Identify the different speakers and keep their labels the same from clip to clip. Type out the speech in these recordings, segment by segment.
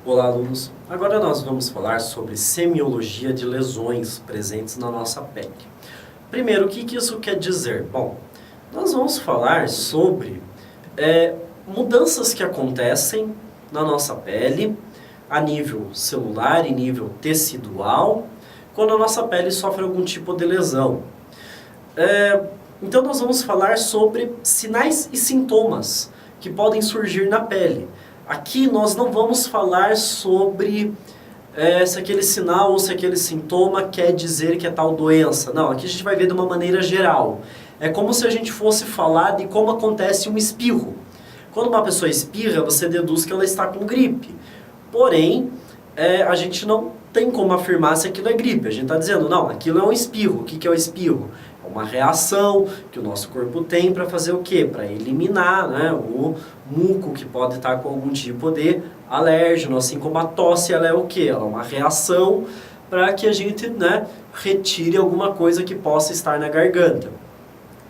Speaker 1: Olá, alunos! Agora nós vamos falar sobre semiologia de lesões presentes na nossa pele. Primeiro, o que isso quer dizer? Bom, nós vamos falar sobre mudanças que acontecem na nossa pele a nível celular e nível tecidual, quando a nossa pele sofre algum tipo de lesão. Então nós vamos falar sobre sinais e sintomas que podem surgir na pele. Aqui nós não vamos falar sobre se aquele sinal ou se aquele sintoma quer dizer que é tal doença. Não, aqui a gente vai ver de uma maneira geral. É como se a gente fosse falar de como acontece um espirro. Quando uma pessoa espirra, você deduz que ela está com gripe. Porém, a gente não tem como afirmar se aquilo é gripe. A gente está dizendo, não, aquilo é um espirro. O que é o espirro? É uma reação que o nosso corpo tem para fazer o quê? Para eliminar, né, o muco que pode estar com algum tipo de alérgeno, assim como a tosse, ela é o quê? Ela é uma reação para que a gente, né, retire alguma coisa que possa estar na garganta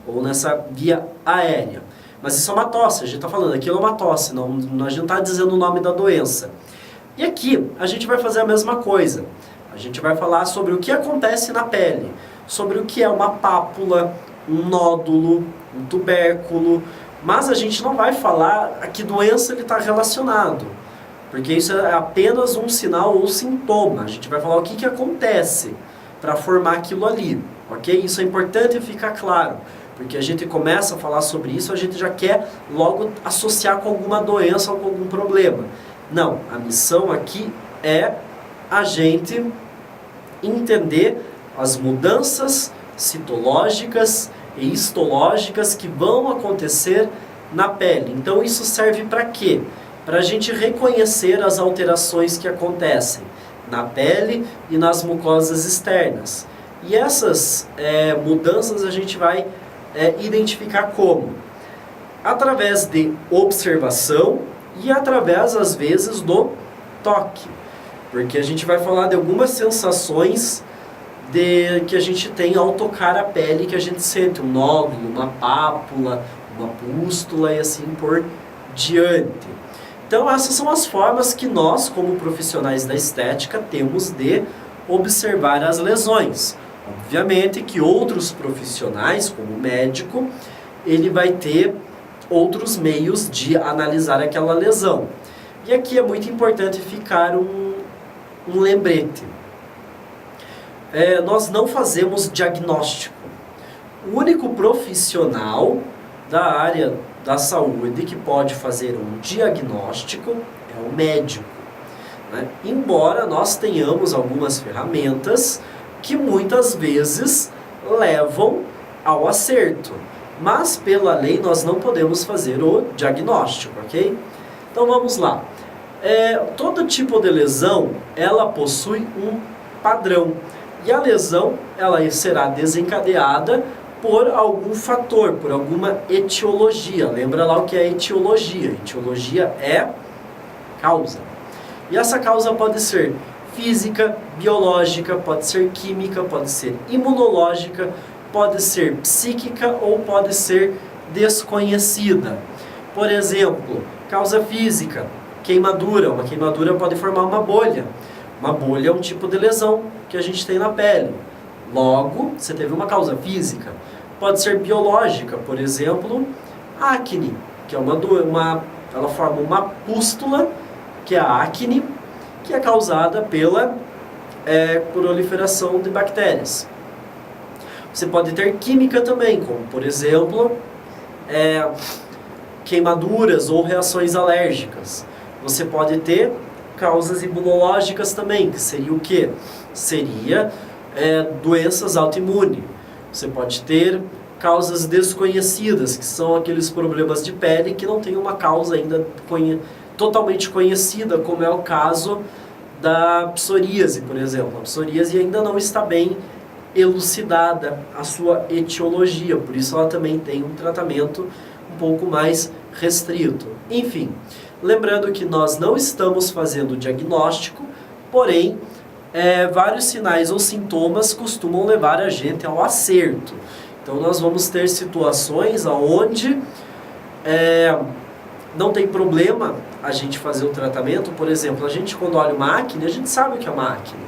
Speaker 1: ou nessa via aérea. Mas isso é uma tosse, a gente está falando, aquilo é uma tosse, não, a gente não está dizendo o nome da doença. E aqui a gente vai fazer a mesma coisa. A gente vai falar sobre o que acontece na pele, sobre o que é uma pápula, um nódulo, um tubérculo, mas a gente não vai falar a que doença ele está relacionado, porque isso é apenas um sinal ou sintoma. A gente vai falar o que acontece para formar aquilo ali, ok? Isso é importante ficar claro, porque a gente começa a falar sobre isso, a gente já quer logo associar com alguma doença ou com algum problema. Não, a missão aqui é a gente entender as mudanças citológicas e histológicas que vão acontecer na pele. Então isso serve para quê? Para a gente reconhecer as alterações que acontecem na pele e nas mucosas externas. E essas mudanças a gente vai identificar como? Através de observação e através, às vezes, do toque. Porque a gente vai falar de algumas sensações que a gente tem ao tocar a pele, que a gente sente um nódulo, uma pápula, uma pústula e assim por diante. Então essas são as formas que nós, como profissionais da estética, temos de observar as lesões. Obviamente que outros profissionais, como o médico, ele vai ter outros meios de analisar aquela lesão. E aqui é muito importante ficar um lembrete. Nós não fazemos diagnóstico. O único profissional da área da saúde que pode fazer um diagnóstico é o médico, né? Embora nós tenhamos algumas ferramentas que muitas vezes levam ao acerto, mas pela lei nós não podemos fazer o diagnóstico, ok? Então vamos lá. Todo tipo de lesão, ela possui um padrão. E a lesão, ela será desencadeada por algum fator, por alguma etiologia. Lembra lá o que é etiologia? Etiologia é causa. E essa causa pode ser física, biológica, pode ser química, pode ser imunológica, pode ser psíquica ou pode ser desconhecida. Por exemplo, causa física, queimadura. Uma queimadura pode formar uma bolha. Uma bolha é um tipo de lesão que a gente tem na pele. Logo, você teve uma causa física. Pode ser biológica, por exemplo, acne, que é ela forma uma pústula, que é a acne, que é causada pela proliferação de bactérias. Você pode ter química também, como por exemplo, queimaduras ou reações alérgicas. Você pode ter causas imunológicas também, que seria o quê? Seria doenças autoimunes. Você pode ter causas desconhecidas, que são aqueles problemas de pele que não tem uma causa ainda totalmente conhecida, como é o caso da psoríase, por exemplo. A psoríase ainda não está bem elucidada a sua etiologia, por isso ela também tem um tratamento um pouco mais restrito. Enfim, lembrando que nós não estamos fazendo diagnóstico, porém, vários sinais ou sintomas costumam levar a gente ao acerto. Então nós vamos ter situações onde não tem problema a gente fazer o tratamento. Por exemplo, a gente quando olha uma acne, a gente sabe o que é uma acne,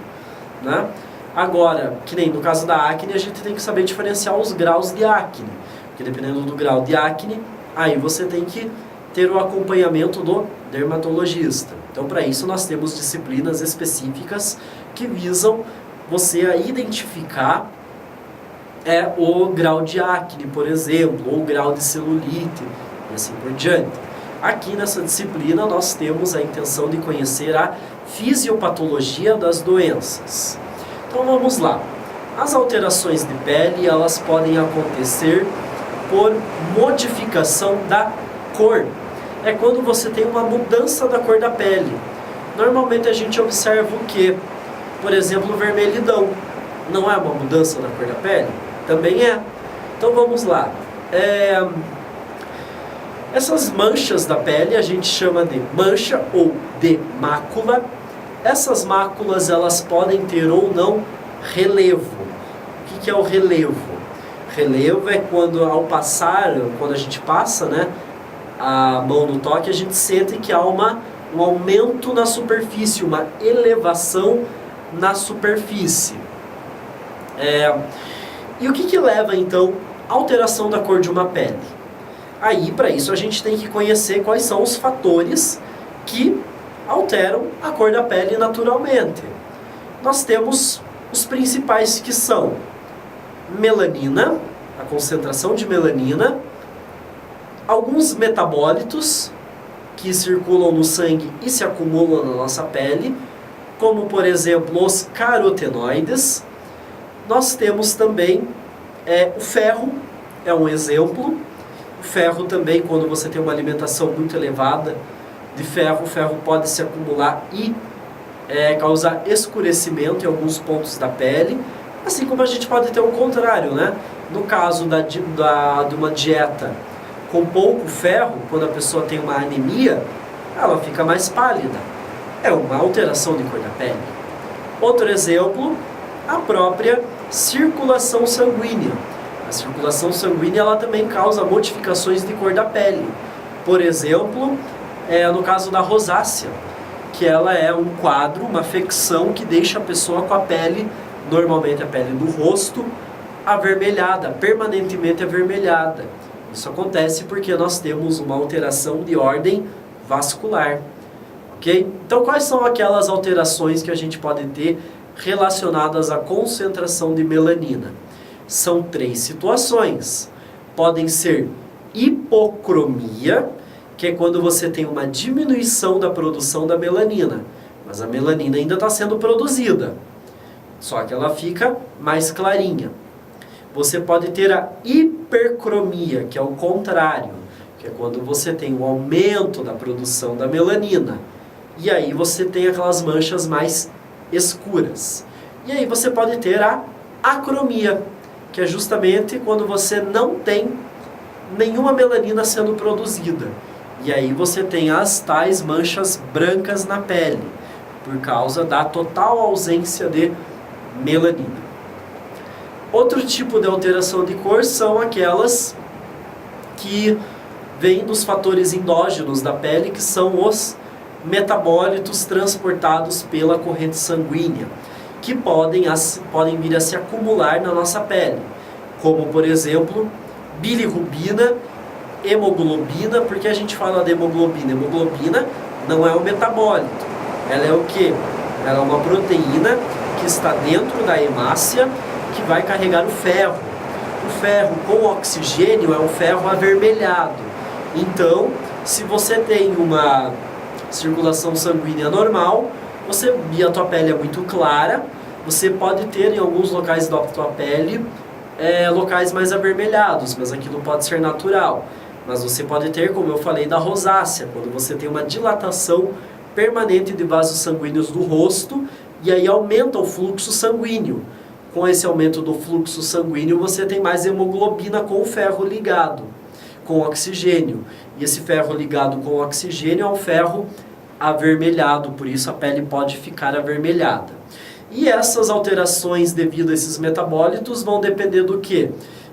Speaker 1: né? Agora, que nem no caso da acne, a gente tem que saber diferenciar os graus de acne, porque dependendo do grau de acne, aí você tem que ter o acompanhamento do dermatologista. Então, para isso, nós temos disciplinas específicas que visam você a identificar o grau de acne, por exemplo, ou o grau de celulite, e assim por diante. Aqui nessa disciplina, nós temos a intenção de conhecer a fisiopatologia das doenças. Então, vamos lá. As alterações de pele, elas podem acontecer por modificação da cor. É quando você tem uma mudança da cor da pele. Normalmente a gente observa o quê? Por exemplo, vermelhidão. Não é uma mudança da cor da pele? Também é. Então vamos lá. Essas manchas da pele a gente chama de mancha ou de mácula. Essas máculas, elas podem ter ou não relevo. O que é o relevo? Relevo é quando ao passar, quando a gente passa, né, a mão no toque, a gente sente que há um aumento na superfície, uma elevação na superfície. E o que leva então à alteração da cor de uma pele? Aí, para isso, a gente tem que conhecer quais são os fatores que alteram a cor da pele naturalmente. Nós temos os principais, que são melanina, a concentração de melanina, alguns metabólitos que circulam no sangue e se acumulam na nossa pele, como por exemplo os carotenoides. Nós temos também o ferro, é um exemplo. O ferro também, quando você tem uma alimentação muito elevada de ferro, o ferro pode se acumular e causar escurecimento em alguns pontos da pele, assim como a gente pode ter o contrário, né? No caso de uma dieta com pouco ferro, quando a pessoa tem uma anemia, ela fica mais pálida. É uma alteração de cor da pele. Outro exemplo, a própria circulação sanguínea. A circulação sanguínea, ela também causa modificações de cor da pele. Por exemplo, no caso da rosácea, que ela é um quadro, uma afecção que deixa a pessoa com a pele, normalmente a pele do rosto, avermelhada, permanentemente avermelhada. Isso acontece porque nós temos uma alteração de ordem vascular. Ok? Então, quais são aquelas alterações que a gente pode ter relacionadas à concentração de melanina? São 3 situações. Podem ser hipocromia, que é quando você tem uma diminuição da produção da melanina, mas a melanina ainda está sendo produzida, só que ela fica mais clarinha. Você pode ter a hipercromia, que é o contrário, que é quando você tem um aumento da produção da melanina, e aí você tem aquelas manchas mais escuras. E aí você pode ter a acromia, que é justamente quando você não tem nenhuma melanina sendo produzida. E aí você tem as tais manchas brancas na pele, por causa da total ausência de melanina. Outro tipo de alteração de cor são aquelas que vêm dos fatores endógenos da pele, que são os metabólitos transportados pela corrente sanguínea, que podem vir a se acumular na nossa pele, como por exemplo, bilirrubina, hemoglobina. Por que a gente fala de hemoglobina? Hemoglobina não é um metabólito. Ela é o quê? Ela é uma proteína que está dentro da hemácia, que vai carregar o ferro. O ferro com oxigênio é um ferro avermelhado. Então, se você tem uma circulação sanguínea normal, e a tua pele é muito clara, você pode ter em alguns locais da tua pele locais mais avermelhados, mas aquilo pode ser natural. Mas você pode ter, como eu falei, da rosácea, quando você tem uma dilatação permanente de vasos sanguíneos do rosto, e aí aumenta o fluxo sanguíneo. Com esse aumento do fluxo sanguíneo, você tem mais hemoglobina com o ferro ligado, com oxigênio. E esse ferro ligado com oxigênio é um ferro avermelhado, por isso a pele pode ficar avermelhada. E essas alterações devido a esses metabólitos vão depender do quê?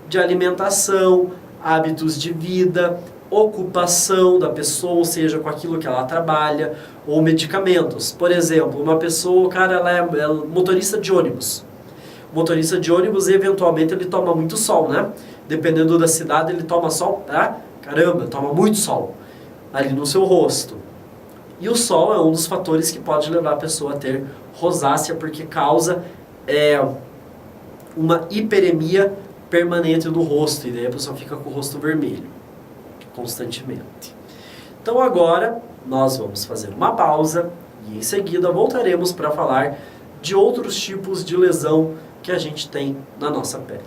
Speaker 1: De alimentação, hábitos de vida, ocupação da pessoa, ou seja, com aquilo que ela trabalha, ou medicamentos. Por exemplo, uma pessoa, o cara ela é motorista de ônibus. O motorista de ônibus, eventualmente, ele toma muito sol, né? Dependendo da cidade, ele toma sol, caramba, toma muito sol ali no seu rosto. E o sol é um dos fatores que pode levar a pessoa a ter rosácea, porque causa uma hiperemia permanente do rosto, e daí a pessoa fica com o rosto vermelho constantemente. Então agora nós vamos fazer uma pausa e em seguida voltaremos para falar de outros tipos de lesão que a gente tem na nossa pele.